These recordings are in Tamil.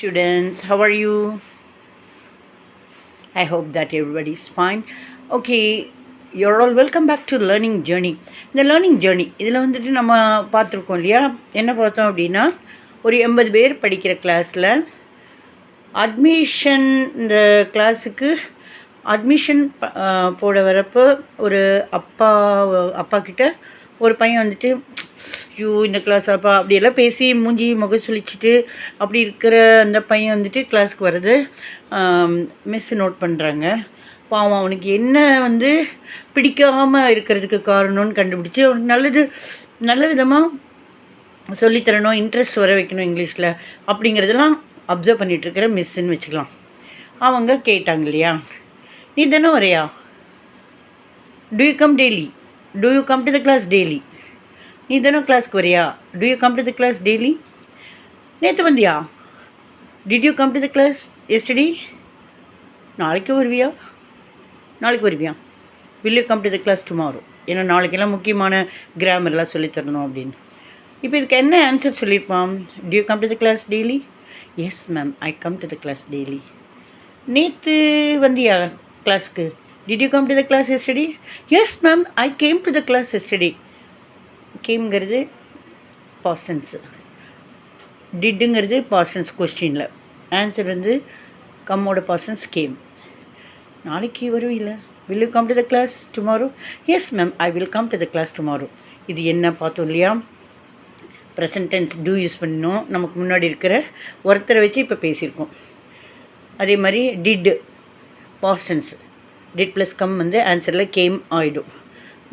Students, how are you? I hope that everybody is fine. Okay, you're all welcome back to learning journey. இந்த லேர்னிங் ஜேர்னி இதில் வந்துட்டு நம்ம பார்த்துருக்கோம் இல்லையா, என்ன பார்த்தோம் அப்படின்னா, ஒரு 80 பேர் படிக்கிற கிளாஸில் அட்மிஷன், இந்த கிளாஸுக்கு அட்மிஷன் போட வரப்போ ஒரு அப்பா கிட்ட ஒரு பையன் வந்துட்டு, ஐயோ இந்த கிளாஸ் அப்பா அப்படியெல்லாம் பேசி மூஞ்சி முகம் சுழிச்சிட்டு அப்படி இருக்கிற அந்த பையன் வந்துட்டு கிளாஸ்க்கு வர்றது மிஸ் நோட் பண்ணுறாங்க. பாவம், அவனுக்கு என்ன வந்து பிடிக்காமல் இருக்கிறதுக்கு காரணம்னு கண்டுபிடிச்சி அவனுக்கு நல்ல விதமாக சொல்லித்தரணும், இன்ட்ரெஸ்ட் வர வைக்கணும் இங்கிலீஷில் அப்படிங்கிறதெல்லாம் அப்சர்வ் பண்ணிகிட்ருக்கிற மிஸ்ஸுன்னு வச்சுக்கலாம். அவங்க கேட்டாங்க இல்லையா, நீ தானே வரையா, do you come daily, do you come to the class daily, நீ தானே கிளாஸ்க்கு வரியா, do you come to the class daily, நேற்று வந்தியா, did you come to the class yesterday, நாளைக்கு வருவியா, will you come to the class tomorrow, ஏன்னா நாளைக்கெல்லாம் முக்கியமான கிராமர்லாம் சொல்லித்தரணும் அப்படின்னு. இப்போ இதுக்கு என்ன ஆன்சர் சொல்லியிருப்பான், do you come to the class daily, yes ma'am I come to the class daily. நேற்று வந்தியா கிளாஸ்க்கு, did you come to the class yesterday, yes ma'am I came to the class yesterday. கேம்ங்கிறது பாஸ்ட் டென்ஸ், டிட்டுங்கிறது பாஸ்ட் டென்ஸ் கொஸ்டினில், ஆன்சர் வந்து கம்மோட பாஸ்ட் டென்ஸ் கேம். நாளைக்கு வருவில்ல, will you come to the class tomorrow, yes ma'am I will come to the class tomorrow. இது என்ன பார்த்தோம் இல்லையா, ப்ரெசன்ட் டென்ஸ் டூ யூஸ் பண்ணணும், நமக்கு முன்னாடி இருக்கிற ஒருத்தரை வச்சு இப்போ பேசியிருக்கோம். அதே மாதிரி did past tense, did plus come வந்து ஆன்சரில் கேம் ஆகிடும்.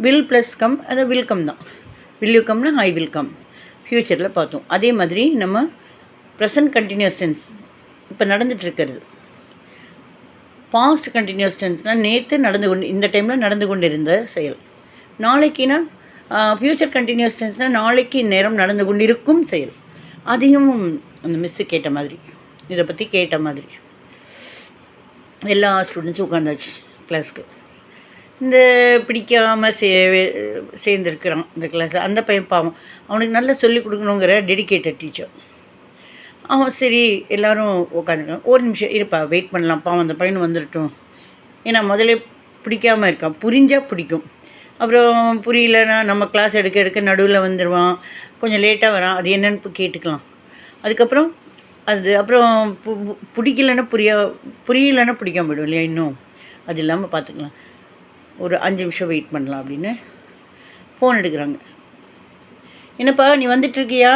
வில் ப்ளஸ் கம் அது வில் கம் தான், வில் யூ கம்னா ஐ வில் கம் ஃப்யூச்சரில் பார்த்தோம். அதே மாதிரி நம்ம ப்ரெசன்ட் கண்டினியூஸ் டென்ஸ் இப்போ நடந்துகிட்ருக்கிறது, பாஸ்ட் கண்டினியூஸ் டென்ஸ்னால் நேற்று இந்த டைமில் நடந்து கொண்டு இருந்த செயல். நாளைக்குனா ஃப்யூச்சர் கண்டினியூஸ் டென்ஸ்னால் நாளைக்கு நேரம் நடந்து கொண்டு இருக்கும் செயல். அதையும் அந்த மிஸ்ஸு கேட்ட மாதிரி, இதை பற்றி கேட்ட மாதிரி எல்லா ஸ்டூடெண்ட்ஸும் உட்காந்தாச்சு கிளாஸ்க்கு. இந்த பிடிக்காமல் சேர்ந்துருக்கிறான் இந்த கிளாஸில் அந்த பையன், பாவம் அவனுக்கு நல்லா சொல்லிக் கொடுக்கணுங்கிற டெடிக்கேட்டட் டீச்சர். அவன் சரி எல்லோரும் உட்காந்துருக்கான், ஒரு நிமிஷம் இருப்பா வெயிட் பண்ணலாம், பாவம் அந்த பையன் வந்துடட்டும், ஏன்னா முதல்ல பிடிக்காமல் இருக்கான், புரிஞ்சால் பிடிக்கும், அப்புறம் புரியலன்னா நம்ம கிளாஸ் எடுக்க நடுவில் வந்துடுவான், கொஞ்சம் லேட்டாக வரான், அது என்னென்னு கேட்டுக்கலாம். அதுக்கப்புறம் அப்புறம் பிடிக்கலன்னா புரியலைன்னா பிடிக்காம போய்டும் இல்லையா, இன்னும் அது இல்லாமல் பார்த்துக்கலாம். ஒரு 5 நிமிஷம் வெயிட் பண்ணலாம் அப்படின்னு ஃபோன் எடுக்கிறாங்க. என்னப்பா நீ வந்துட்டுருக்கியா,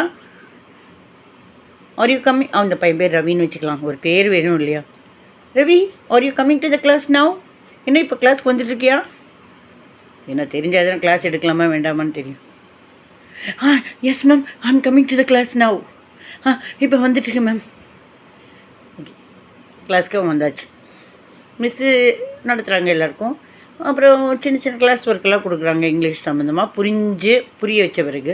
ஆர் யூ கம்மிங், அந்த பையன் பேர் ரவின்னு வச்சுக்கலாம், ஒரு பேர் வேணும் இல்லையா, Ravi are you coming to the class now, என்ன இப்போ கிளாஸ்க்கு வந்துட்டுருக்கியா, என்ன தெரிஞ்சாதான் கிளாஸ் எடுக்கலாமா வேண்டாமான்னு தெரியும். Yes ma'am I am coming to the class now, இப்போ வந்துட்டுருக்கேன் மேம். ஓகே, கிளாஸ்க்கு வந்தாச்சு, மிஸ்ஸு நடத்துகிறாங்க எல்லாருக்கும். அப்புறம் சின்ன கிளாஸ் ஒர்க்கெல்லாம் கொடுக்குறாங்க இங்கிலீஷ் சம்மந்தமாக, புரிய வச்ச பிறகு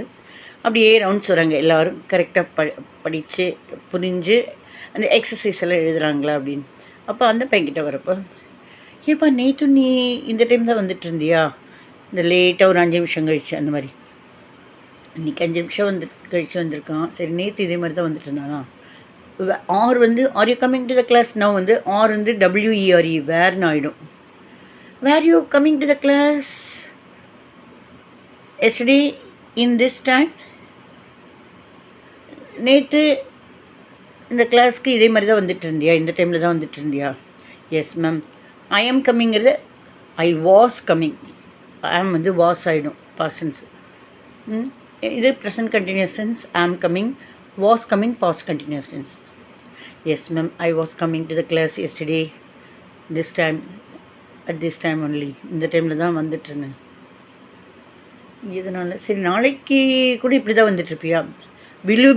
அப்படியே ரவுண்ட்ஸ் வராங்க, எல்லோரும் கரெக்டாக படித்து புரிஞ்சு அந்த எக்ஸசைஸ் எல்லாம் எழுதுகிறாங்களா அப்படின்னு. அப்போ அந்த பையன்கிட்ட வரப்போ, ஏப்பா நேற்று நீ இந்த டைம் தான் வந்துட்டு இருந்தியா, இந்த லேட்டாக ஒரு 5 நிமிஷம் கழிச்சு அந்த மாதிரி, இன்றைக்கி 5 நிமிஷம் கழிச்சு வந்திருக்கான், சரி நேற்று இதே மாதிரி தான் வந்துட்டு இருந்தானா. ஆர் வந்து are you coming to the class now வந்து ஆர் வந்து WERE வேர்னு ஆகிடும். Were you coming to the class yesterday in this time? நேற்று இந்த கிளாஸ்க்கு இதே மாதிரி தான் வந்துட்டு இருந்தியா, இந்த டைமில் தான் வந்துட்டு இருந்தியா, எஸ் மேம் ஐ ஆம் கம்மிங்கிறது ஐ வாஸ் கம்மிங், ஐ ஆம் வந்து வாஸ் ஆகிடும் பாஸ்ட் டென்ஸ். இது present continuous tense, I am coming, was coming past continuous tense. Yes ma'am I was coming to the class yesterday this time at this time only, இந்த டைமில் தான் வந்துட்டு இருந்தேன். இதனால் சரி நாளைக்கு கூட இப்படி தான் வந்துட்டுருப்பியா, will you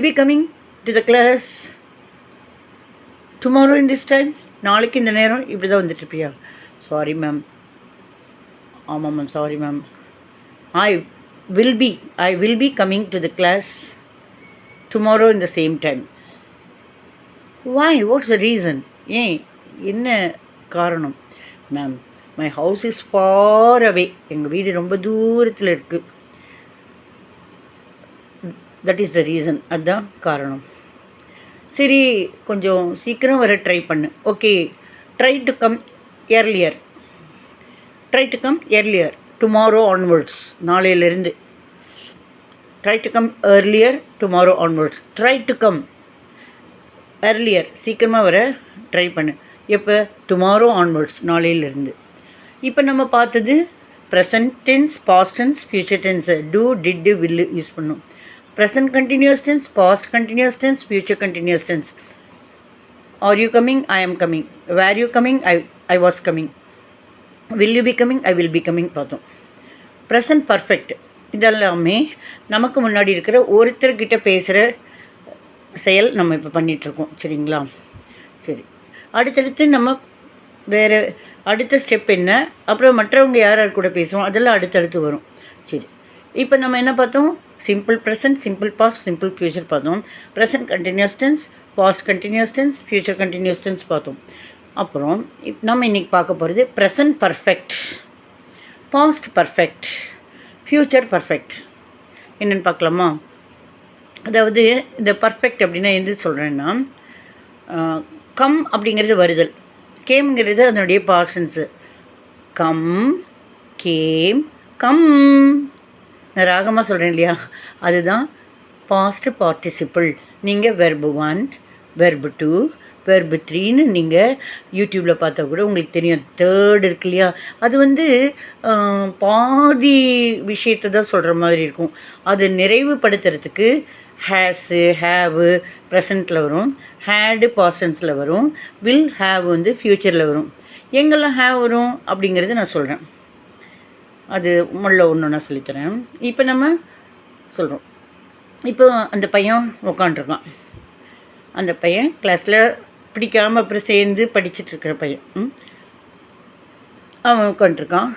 be coming to the class tomorrow in this time, நாளைக்கு இந்த நேரம் இப்படி தான் வந்துட்டுருப்பியா, சாரி மேம், ஆமாம் ma'am sorry ma'am, I will be coming to the class tomorrow in the same time. Why, what's the reason, ஏன் என்ன காரணம், ma'am my house is far away, எங்கள் வீடு ரொம்ப தூரத்தில் இருக்குது, தட் இஸ் த ரீசன், அதுதான் காரணம். சரி கொஞ்சம் சீக்கிரம் வர ட்ரை பண்ணு. Okay, try to come earlier. Try to come earlier. Tomorrow onwards, நாளையிலிருந்து. Try to come earlier tomorrow onwards. Try to come earlier, சீக்கிரமாக வர ட்ரை பண்ணு. எப்போ? டுமாரோ ஆன்வர்ட்ஸ், நாளையிலிருந்து. இப்போ நம்ம பார்த்தது present tense, past tense, future டென்ஸை டூ, டிட்டு, வில்லு யூஸ் பண்ணும். Present continuous tense, past continuous tense, future continuous tense. Are you coming? I am coming. Were you coming? I was coming. Will you be coming? I will be coming பார்த்தோம். ப்ரெசன்ட் பர்ஃபெக்ட் இதெல்லாமே நமக்கு முன்னாடி இருக்கிற ஒருத்தர்கிட்ட பேசுகிற செயல் நம்ம இப்போ பண்ணிகிட்ருக்கோம். சரிங்களா? சரி, அடுத்தடுத்து நம்ம வேறு அடுத்த ஸ்டெப் என்ன, அப்புறம் மற்றவங்க யார் யார் கூட பேசுவோம், அதெல்லாம் அடுத்தடுத்து வரும். சரி, இப்போ நம்ம என்ன பார்த்தோம்? Simple present, simple past, simple future பார்த்தோம். Present continuous tense, past continuous tense, future continuous tense பார்த்தோம். அப்புறம் நம்ம இன்றைக்கி பார்க்க போகிறது present perfect, past perfect, future perfect. என்னென்னு பார்க்கலாமா? அதாவது இந்த பர்ஃபெக்ட் அப்படின்னா எது சொல்கிறேன்னா, கம் அப்படிங்கிறது வருதல், கேம்ங்கிறது அதனுடைய பாஸ்டன்ஸு. Come, game, come. நான் ராகமாக சொல்கிறேன் இல்லையா, அதுதான் பாஸ்ட் பார்ட்டிசிபிள். நீங்கள் வெர்பு 1, வெர்பு 2, வெர்பு 3ன்னு நீங்கள் யூடியூப்பில் பார்த்தா கூட உங்களுக்கு தெரியும். தேர்ட் இருக்கு இல்லையா, அது வந்து பாதி விஷயத்தை தான் சொல்கிற மாதிரி இருக்கும். அது நிறைவுபடுத்துறதுக்கு ஹேஸு, ஹேவு ப்ரெசண்ட்டில் வரும், ஹேடு பாஸ்டன்ஸில் வரும், வில் ஹேவ் வந்து ஃப்யூச்சரில் வரும். எங்கெல்லாம் ஹேவ் வரும் அப்படிங்கிறது நான் சொல்கிறேன். அது முள்ள ஒன்று நான் சொல்லித்தரேன். இப்போ நம்ம சொல்கிறோம். இப்போ அந்த பையன் உக்காண்ட்ருக்கான். அந்த பையன் கிளாஸில் பிடிக்காமல் அப்புறம் சேர்ந்து படிச்சுட்ருக்கிற பையன். அவன் உட்காண்ட்ருக்கான்.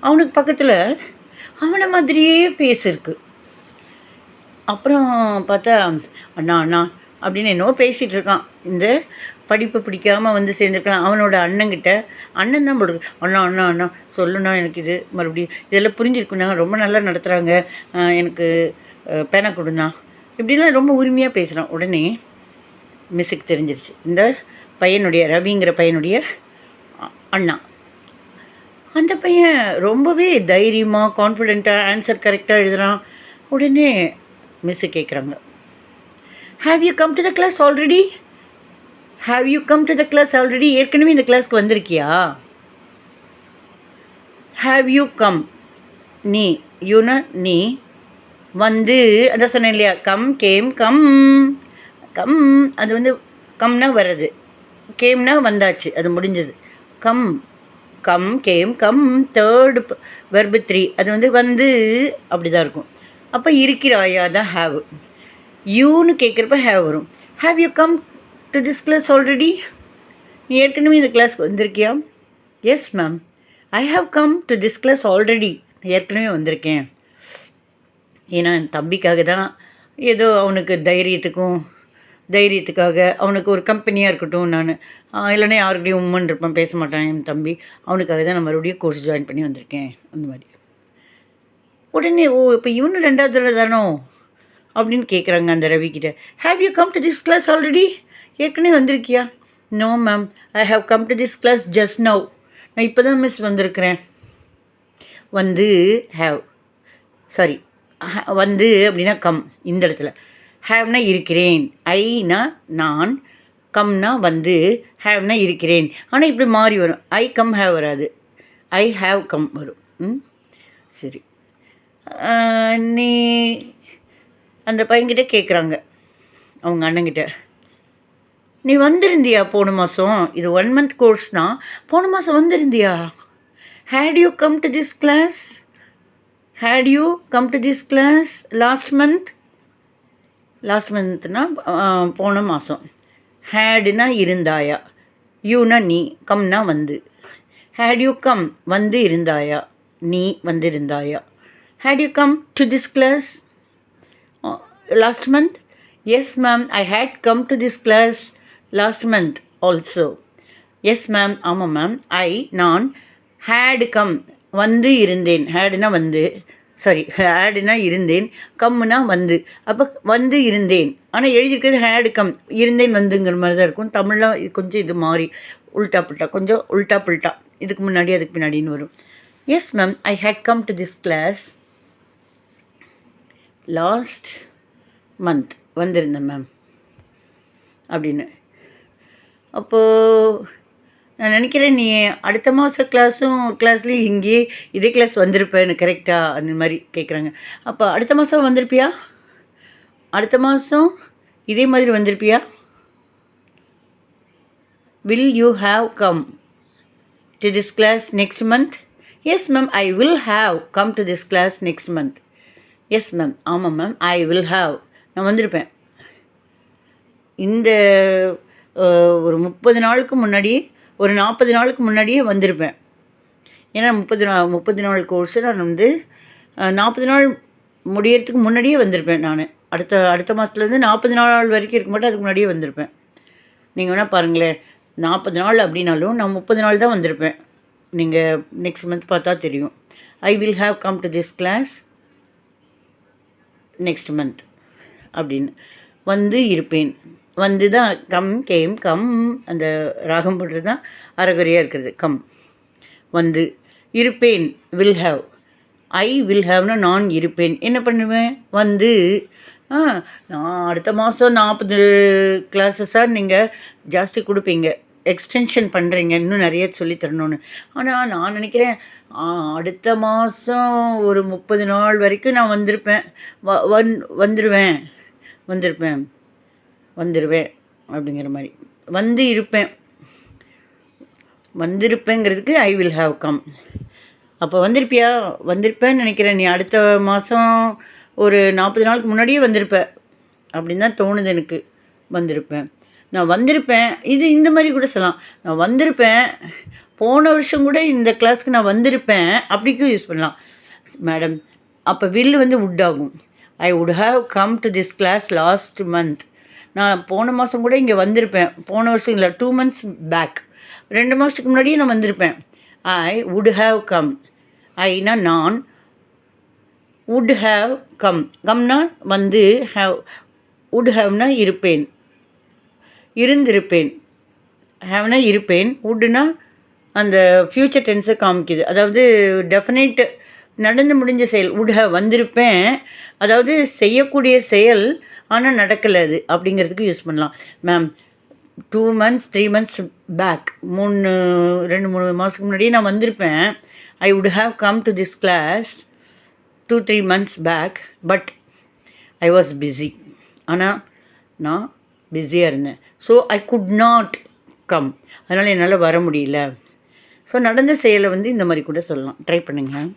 அவனுக்கு பக்கத்தில் அவனை மாதிரியே பேசிருக்கு. அப்புறம் பார்த்தா அண்ணா அண்ணா அப்படின்னு என்னவோ பேசிகிட்டு இருக்கான். இந்த படிப்பு பிடிக்காமல் வந்து சேர்ந்துருக்கான். அவனோட அண்ணங்கிட்ட, அண்ணன் தான் போடுறது, அண்ணா அண்ணா அண்ணா சொல்லுண்ணா, எனக்கு இது மறுபடியும் இதெல்லாம் புரிஞ்சிருக்குண்ணா, ரொம்ப நல்லா நடத்துகிறாங்க, எனக்கு பேனா கொடுண்ணா, இப்படிலாம் ரொம்ப உரிமையாக பேசுகிறான். உடனே மிஸ்ஸுக்கு தெரிஞ்சிருச்சு, இந்த பையனுடைய ரவிங்கிற பையனுடைய அண்ணா. அந்த பையன் ரொம்பவே தைரியமாக கான்ஃபிடெண்ட்டாக ஆன்சர் கரெக்டாக எழுதுகிறான். உடனே மிஸ்ஸு கேட்குறாங்க, have you come to the class already? Have you come to the class already? ஏற்கனவே இந்த கிளாஸ்க்கு வந்திருக்கியா? ஹாவ் யூ கம், நீ, யூனா நீ, வந்து அதான் சொன்னேன் இல்லையா, கம், கேம், கம். கம் அது வந்து கம்னா வர்றது, கேம்னா வந்தாச்சு, அது முடிஞ்சது. Come, come, game, come. Third verb 3 அது வந்து அப்படி தான் இருக்கும். அப்போ இருக்கிறாயா தான் ஹேவ். யூன்னு கேட்குறப்ப ஹேவ் வரும். Have you come to this class already? நீ ஏற்கனவே இந்த கிளாஸ்க்கு வந்திருக்கியா? Yes ma'am, I have come to this class already. ஏற்கனவே வந்திருக்கேன். ஏன்னா என் தம்பிக்காக தான், ஏதோ அவனுக்கு தைரியத்துக்காக அவனுக்கு ஒரு கம்பெனியாக இருக்கட்டும். நான் இல்லைன்னா யாருக்கிட்டையும் உம்மன் இருப்பான், பேச மாட்டான் என் தம்பி. அவனுக்காக தான் நான் மறுபடியும் கோர்ஸ் ஜாயின் பண்ணி வந்திருக்கேன். அந்த மாதிரி. உடனே ஓ இப்போ இவனு 2வது தடவை தானோ அப்படின்னு கேட்குறாங்க அந்த ரவிக்கிட்ட. Have you come to this class already? ஏற்கனவே வந்திருக்கியா? No ma'am, I have come to this class just now. நான் இப்போ தான் மிஸ் வந்திருக்கிறேன். வந்து ஹேவ், சாரி, வந்து அப்படின்னா கம். இந்த இடத்துல ஹேவ்னா இருக்கிறேன், ஐனா நான், கம்னா வந்து, ஹேவ்னா இருக்கிறேன். ஆனால் இப்படி மாறி வரும். ஐ கம் ஹேவ் வராது, ஐ ஹேவ் கம் வரும். சரி, நீ அந்த பையன்கிட்ட கேட்குறாங்க அவங்க அண்ணங்கிட்ட, நீ வந்திருந்தியா போன மாதம்? இது 1 month கோர்ஸ்னால் போன மாதம் வந்திருந்தியா? Had you come to this class? Had you come to this class last month? Last மந்த்னா போன மாதம். ஹேடுனா இருந்தாயா, யூனா நீ, கம்னா வந்து. ஹேட் யூ கம் வந்து இருந்தாயா, நீ வந்து இருந்தாயா. Had you come to this class last month? Yes ma'am, I had come to this class last month also. Yes ma'am, ஆமாம் மேம். நான் ஹேடு கம் வந்து இருந்தேன். ஹேடுனா வந்து, சாரி, ஹேடுனா இருந்தேன், கம்முனா வந்து. அப்போ வந்து இருந்தேன், ஆனால் எழுதியிருக்கிறது ஹேடு கம், இருந்தேன் வந்துங்கிற மாதிரி தான் இருக்கும். தமிழில் கொஞ்சம் இது மாறி உல்ட்டா புல்ட்டா, கொஞ்சம் உல்ட்டா புல்ட்டா, இதுக்கு முன்னாடி அதுக்கு பின்னாடின்னு வரும். Yes ma'am, I had come to this class last month, வந்திருந்தேன் மேம் அப்படின்னு. அப்போது நான் நினைக்கிறேன், நீ அடுத்த மாத கிளாஸ்லேயும் இங்கேயே இதே கிளாஸ் வந்திருப்பேன்னு, கரெக்டாக அந்த மாதிரி கேட்குறாங்க. அப்போ அடுத்த மாதம் வந்திருப்பியா? அடுத்த மாதம் இதே மாதிரி வந்திருப்பியா? Will you have come to this class next month? Yes ma'am, I will have come to this class next month. Yes ma'am, ஆமாம் மேம், ஐ வில் ஹாவ், நான் வந்திருப்பேன். இந்த ஒரு 30 நாளுக்கு முன்னாடி, ஒரு 40 நாளுக்கு முன்னாடியே வந்திருப்பேன். ஏன்னா 30 நாள் கோர்ஸு நான் வந்து 40 நாள் முடியறதுக்கு முன்னாடியே வந்திருப்பேன் நான். அடுத்த மாதத்துலேருந்து 40 நாள் வரைக்கும் இருக்க மாட்டேன், அதுக்கு முன்னாடியே வந்திருப்பேன். நீங்கள் வேணால் பாருங்களேன், 40 நாள் அப்படின்னாலும் நான் 30 நாள் தான் வந்திருப்பேன். நீங்கள் நெக்ஸ்ட் மந்த் பார்த்தா தெரியும். I will have come to this class next month அப்படின்னு. வந்து இருப்பேன், வந்து தான் கம், கேம், கம், அந்த ராகம் போடுறது தான் அரைகுறையாக இருக்கிறது. கம், வந்து. இருப்பேன், வில் ஹாவ். ஐ வில் ஹாவ்னா நான் இருப்பேன். என்ன பண்ணுவேன்? வந்து நான் அடுத்த மாதம் 40 கிளாஸஸாக நீங்கள் ஜாஸ்தி கொடுப்பீங்க, எக்ஸ்டென்ஷன் பண்ணுறீங்க, இன்னும் நிறைய சொல்லித்தரணும்னு. ஆனால் நான் நினைக்கிறேன், அடுத்த மாதம் ஒரு 30 நாள் வரைக்கும் நான் வந்திருப்பேன், வந்துடுவேன் அப்படிங்கிற மாதிரி. வந்து இருப்பேன், வந்திருப்பேங்கிறதுக்கு ஐ வில் ஹாவ் கம். அப்போ வந்திருப்பியா? வந்திருப்பேன்னு நினைக்கிறேன். நீ அடுத்த மாதம் ஒரு 40 நாளுக்கு முன்னாடியே வந்திருப்ப அப்படின்னு தான் தோணுது எனக்கு. வந்திருப்பேன், நான் வந்திருப்பேன், இது இந்த மாதிரி கூட சொல்லலாம். நான் வந்திருப்பேன், போன வருஷம் கூட இந்த கிளாஸ்க்கு நான் வந்திருப்பேன், அப்படிக்கும் யூஸ் பண்ணலாம் மேடம். அப்போ வில் வந்து வுட் ஆகும். I would have come to this class last month. நான் போன மாதம் கூட இங்கே வந்திருப்பேன், போன வருஷம் இல்லை, 2 months பேக், 2 மாதத்துக்கு முன்னாடியே நான் வந்திருப்பேன். I would have come. ஐனா நான், வுட் ஹாவ் கம், கம்னா வந்து, ஹாவ், வுட் ஹாவ்னா இருப்பேன், இருந்திருப்பேன், ஹாவ்னா இருப்பேன், வுட்னா அந்த ஃப்யூச்சர் டென்ஸை காமிக்குது, அதாவது டெஃபினைட் நடந்து முடிஞ்ச செயல். வுட் ஹாவ் வந்திருப்பேன், அதாவது செய்யக்கூடிய செயல் ஆனால் நடக்கலை அது, அப்படிங்கிறதுக்கு யூஸ் பண்ணலாம். மேம் 2 months 3 months பேக், 2-3 மாதத்துக்கு முன்னாடியே நான் வந்திருப்பேன். I would have come to this class 2-3 months back, but I was busy. ஆனால் நான் பிஸியாக இருந்தேன். So I could not come, அதனால் என்னால் வர முடியல. ஸோ நடந்த செயலை வந்து இந்த மாதிரி கூட சொல்லலாம். ட்ரை பண்ணுங்கள்.